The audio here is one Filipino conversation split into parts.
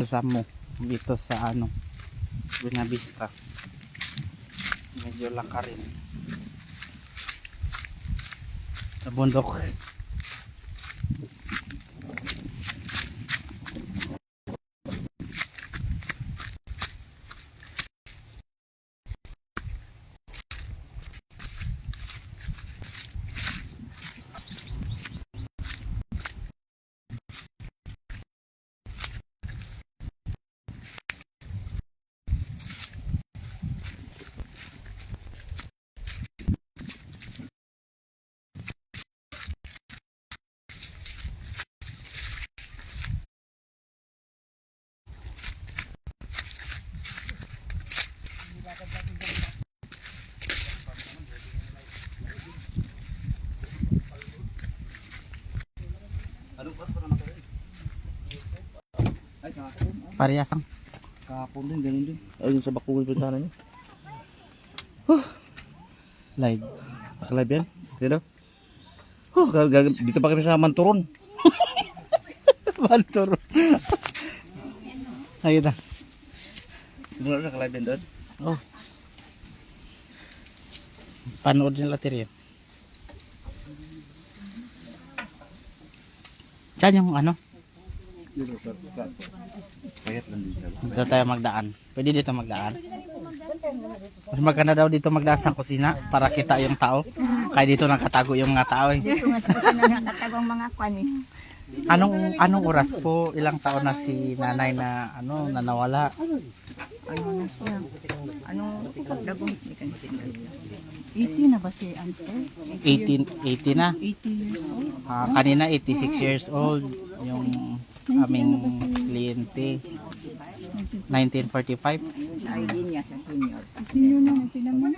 balsamo dito sa ano, Buenavista. Medyo laka rin sa bundok. Parehasang Kahapon din, ganun din. Ayun sa Bakugan pintahan niyo. live. Nakalive yan? Dito? Dito pa kami sa Manturon. Mantur. Ayun na. Simula na nakalive yan doon. Oh. Panood nila tiri. Saan yung ano? Kayat lang din siya. Dito tayo magdaan. Pwede dito magdaan. Mas maganda daw dito magdaan sa kusina para kita yung tao. Kaya dito nakatago yung mga tao eh. Dito nga sa kusina nakatago ang mga kwan eh. Anong oras po? Ilang taon na si nanay na ano nanawala? Ano na siya? Anong dagong 80 na ba si Ante? 80 na. 80 years old. Kanina 86 years old yung aming kliyente. 1945. Ay, din niya sa senior. Senior na natin naman.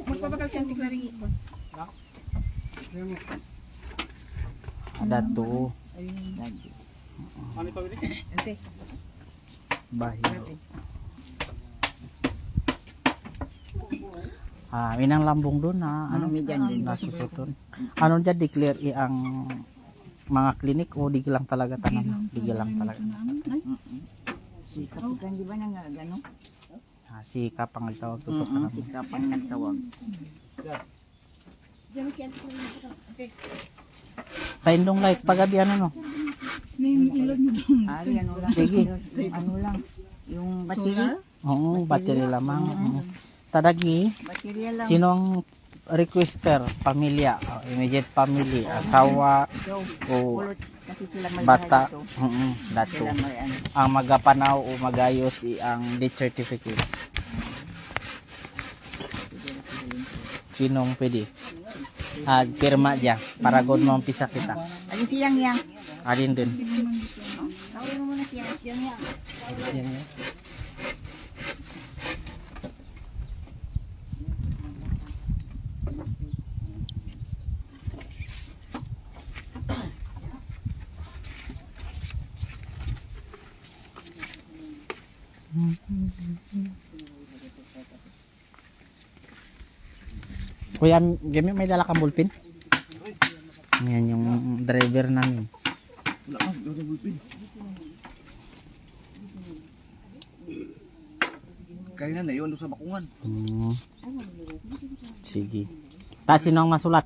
Magpapagal siyang tiklaring ipon. Dato. Ante. Bahio. Inang lambong doon na ano Medyan din. nasusuton. Ano dyan declare ang mga klinik o di lang talaga tanong? Di lang talaga. Sikap kan di ba nang gano? Sikap ang nagtawag tutok ka naman. Sikap ang nagtawag. Taindong light pagabi ano no? Ari ano lang. Sige. Ano lang. Yung battery. Oo, battery lamang. Tadagi, Baterya lang. sinong requester? Pamilya, immediate family, asawa Ikaw. o Kulot kasi silang may bata. bahay dito. Dato. Sila may ano. Ang magapanaw o magayos ang death certificate. Sinong pwede? Pirma dyan para god mo umpisa kita. Alin siyang yang? Alin din. Tawin mo muna siyang yang. Kuya, Jimmy, may dala kang bulpin? Yan yung driver namin. Wala ka, gawin ang bulpin. Kaya na, iwan doon sa Bakungan. Sige. Ta, sino ang masulat?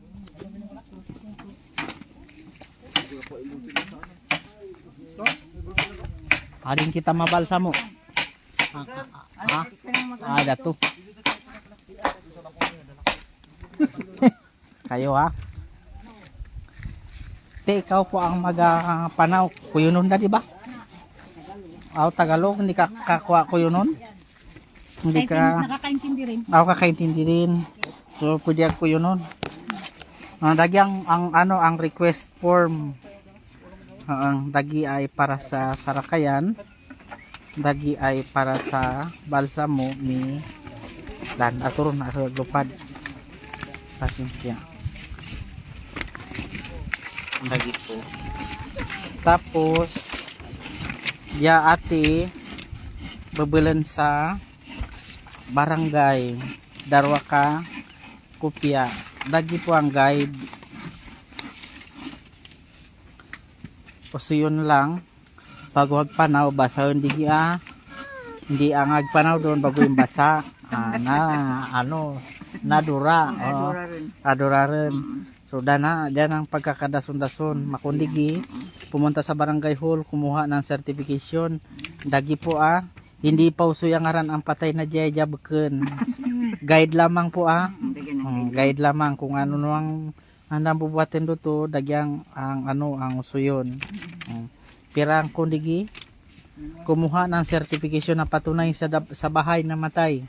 Alin kita mabalsa mo? Dato. Kayo ha? Ikaw po ang magpanaw. Kuyunon na, di ba? Tagalog, hindi ka kakuha kuyunon? Hindi ka... Nakakaintindi rin. Kakaintindi rin. So, pwede ako kuyunon. Dagi ang request form. Ang dagi ay para sa Sarakayan. Dagi ay para sa balsamo ni Aturon na lupad. Pasensya. Dagi po. Tapos dia ate babelan sa barangay Darwaka kopya. Dagi po ang guide. Usuyon lang. Bago agpanaw, basahon hindi ang agpanaw doon bago yung basa. Nadura. Nadura rin. So, dyan ang pagkakadason-dason. Makundigi, pumunta sa barangay hall, kumuha ng certification. Dagi po hindi pa usoy ang aran ang patay na Jaya Beken. Guide lamang po guide lamang kung ano ang handang bubuhatin dito, dagyang ang usuyon. Pirang kundigi, kumuha ng certification na patunay sa bahay na matay.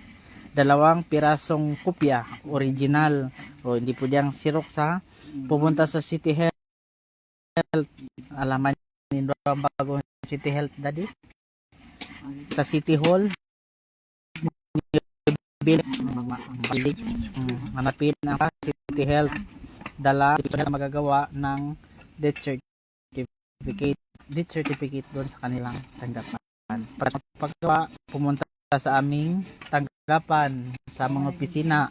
2 pirasong kopya, original. O hindi po diyang Xerox Pupunta sa City Health. Alaman niyo ang bagong City Health daddy. Sa City Hall. Hanapin ang City Health. Dala magagawa ng death certificate doon sa kanilang tanggapan. Paggawa, pumunta sa aming tanggapan sa mga opisina.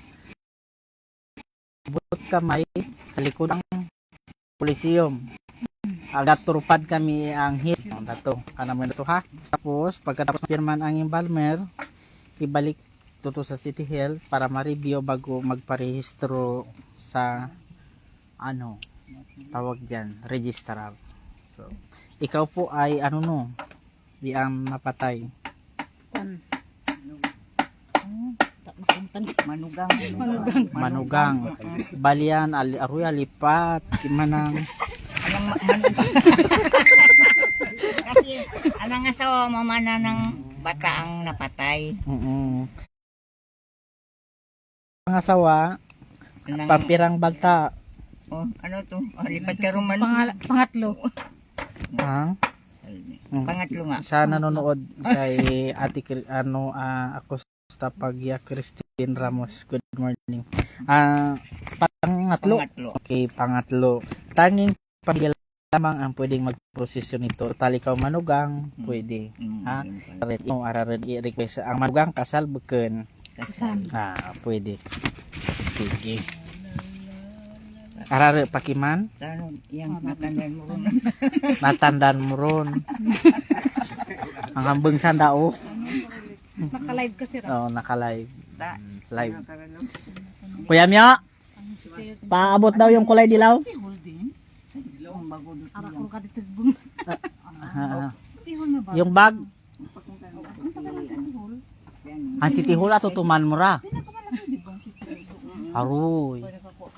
Bukod kamay sa likod ng Coliseum. Agaturupad kami ang hit. Dato, kanamo na to Tapos, pagkatapos pirman ang embalmer, ibalik tuto sa City Health para ma-review bago magparehistro sa tawag dyan, registrar. So, ikaw po ay di ang napatay. Manugang. Balian, aruya, lipat, manang. Kasi, anang asawa mamana ng bata ang napatay. Ang asawa, pampirang balta. Ano to? Lipat ka ruman. Pangatlo. Pangatlo nga. Sa nanonood kay Ate ako sa Pagya Christine Ramos. Good morning. Pangatlo. Okay, pangatlo. Tanging pamilya lamang ang pwedeng magprosesyon nito. Talikaw manugang, pwede. Araran i-request ang manugang kasal beken. Pwede. Sige. Arare pakiman? Yang matandaan mo ron. Matandaan mo ron. Ang hambeng sandao. Naka-live kasi naka-live. Live. Kuya Mio, paabot daw yung kulay dilaw. Yung bag. Ang City Hall tutuman mo ra. Aroy.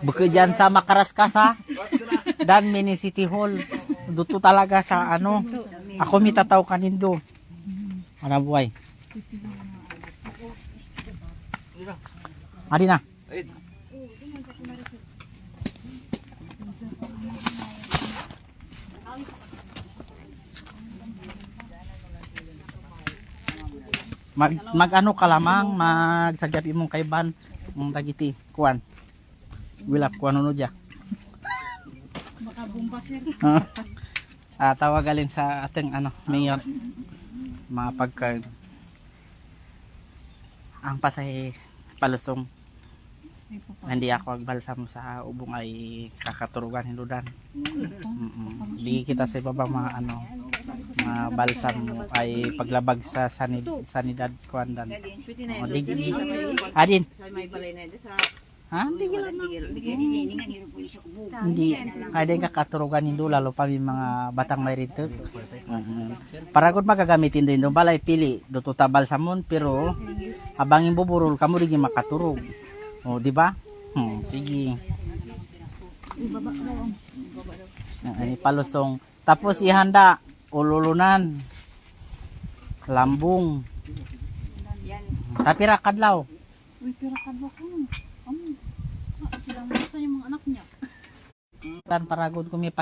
Buka dyan sa Makaraskasa. Dan mini City Hall. Duto talaga sa Ako mitataw kanindo. Ano buhay? Adi na. Mag ka lamang, magsagyapi mong kaiban mong dagiti kuan. Wilap kuan ano dya. Baka bomba sir. Tawagalin sa ating mayor mga pagka ang patay palusong. Hindi ako agbalsam sa ubong ay kakaturugan hinudan. Di kita sa ibabang mga mga balsam ay paglabag sa sanidad kuandan. Adin. Hindi kaya din kakaturugan nindo lalo pa yung mga batang may rito. Para gud magagamitin din doon balay pili do tutabal samon pero habang imbuburol kamo di makaturog. Di ba? Sige. Ini palusong. Tapos ihanda ululunan. Lambung. Tapi rakadlaw. Pero kadwa ko. Silang basta yung mga anak niya. Tan paragod ko mi